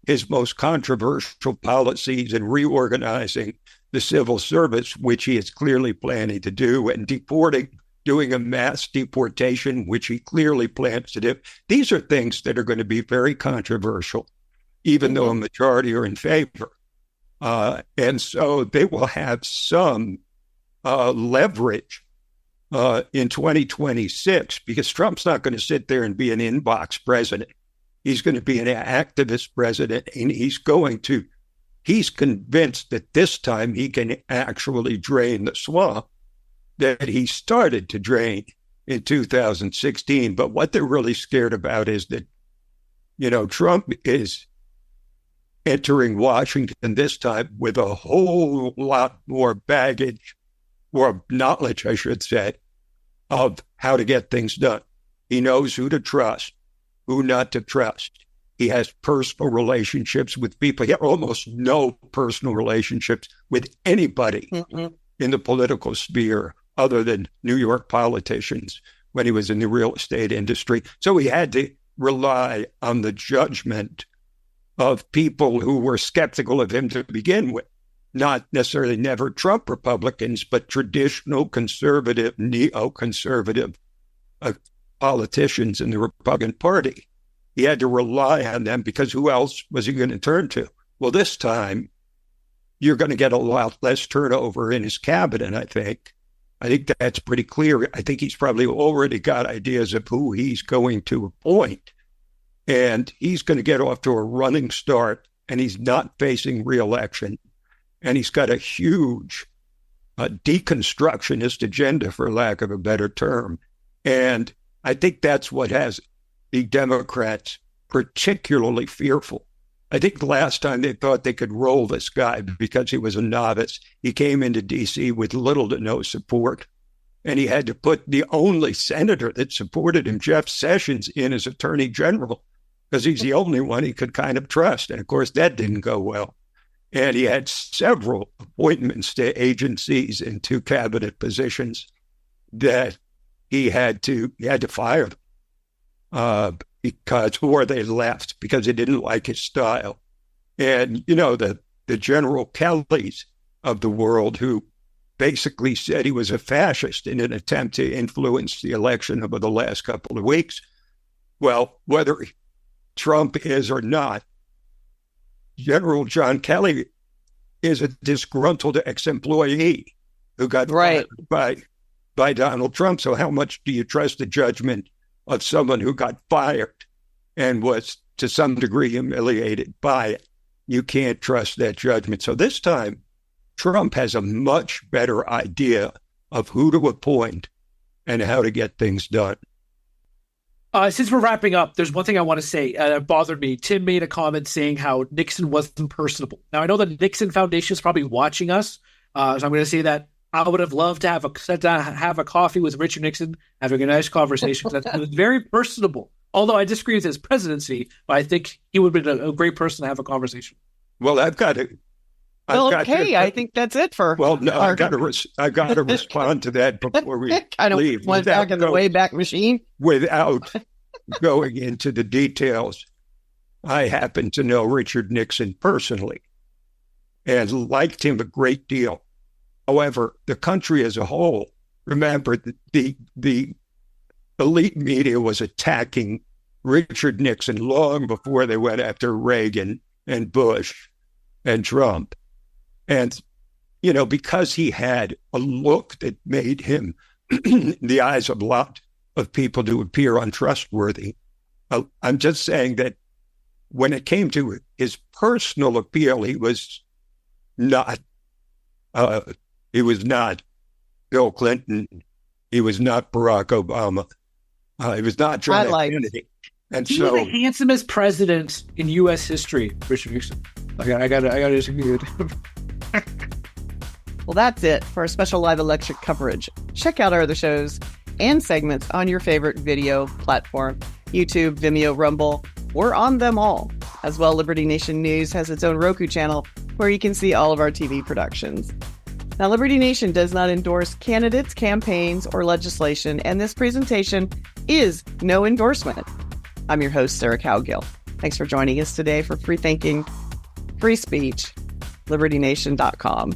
his most controversial policies and reorganizing the civil service, which he is clearly planning to do, and doing a mass deportation, which he clearly plans to do. These are things that are going to be very controversial, even though a majority are in favor. And so they will have some leverage in 2026, because Trump's not going to sit there and be an inbox president. He's going to be an activist president, and he's convinced that this time he can actually drain the swamp that he started to drain in 2016. But what they're really scared about is that, Trump is entering Washington this time with a whole lot more baggage, or knowledge, I should say, of how to get things done. He knows who to trust, who not to trust. He has personal relationships with people. He has almost no personal relationships with anybody in the political sphere other than New York politicians when he was in the real estate industry. So he had to rely on the judgment of people who were skeptical of him to begin with. Not necessarily never Trump Republicans, but traditional conservative, neoconservative politicians in the Republican Party. He had to rely on them because who else was he going to turn to? Well, this time, you're going to get a lot less turnover in his cabinet, I think. I think that's pretty clear. I think he's probably already got ideas of who he's going to appoint. And he's going to get off to a running start, and he's not facing re-election. And he's got a huge deconstructionist agenda, for lack of a better term. And I think that's what has the Democrats particularly fearful. I think the last time they thought they could roll this guy because he was a novice, he came into D.C. with little to no support. And he had to put the only senator that supported him, Jeff Sessions, in as attorney general because he's the only one he could kind of trust. And of course, that didn't go well. And he had several appointments to agencies and to cabinet positions that he had to fire them or they left because they didn't like his style. And, the General Kellys of the world who basically said he was a fascist in an attempt to influence the election over the last couple of weeks. Well, whether Trump is or not, General John Kelly is a disgruntled ex-employee who got fired by Donald Trump. So how much do you trust the judgment of someone who got fired and was to some degree humiliated by it? You can't trust that judgment. So this time, Trump has a much better idea of who to appoint and how to get things done. Since we're wrapping up, there's one thing I want to say that bothered me. Tim made a comment saying how Nixon wasn't personable. Now, I know the Nixon Foundation is probably watching us, so I'm going to say that I would have loved to have a coffee with Richard Nixon, having a nice conversation. That's very personable. Although I disagree with his presidency, but I think he would have been a great person to have a conversation. Well, I think that's it for. Well, no, I got to respond to that before we leave. Went back in the Wayback Machine without going into the details. I happen to know Richard Nixon personally and liked him a great deal. However, the country as a whole, remember, the elite media was attacking Richard Nixon long before they went after Reagan and Bush and Trump. And, you know, because he had a look that made him, in the eyes of a lot of people, to appear untrustworthy. I'm just saying that when it came to his personal appeal, he was not Bill Clinton. He was not Barack Obama. He was not John F. Kennedy. And he was the handsomest president in U.S. history, Richard Nixon. I got to disagree with him. Well, that's it for our special live election coverage. Check out our other shows and segments on your favorite video platform, YouTube, Vimeo, Rumble. We're on them all. As well, Liberty Nation News has its own Roku channel where you can see all of our TV productions. Now, Liberty Nation does not endorse candidates, campaigns, or legislation, and this presentation is no endorsement. I'm your host, Sarah Cowgill. Thanks for joining us today for Free Thinking, Free Speech, LibertyNation.com.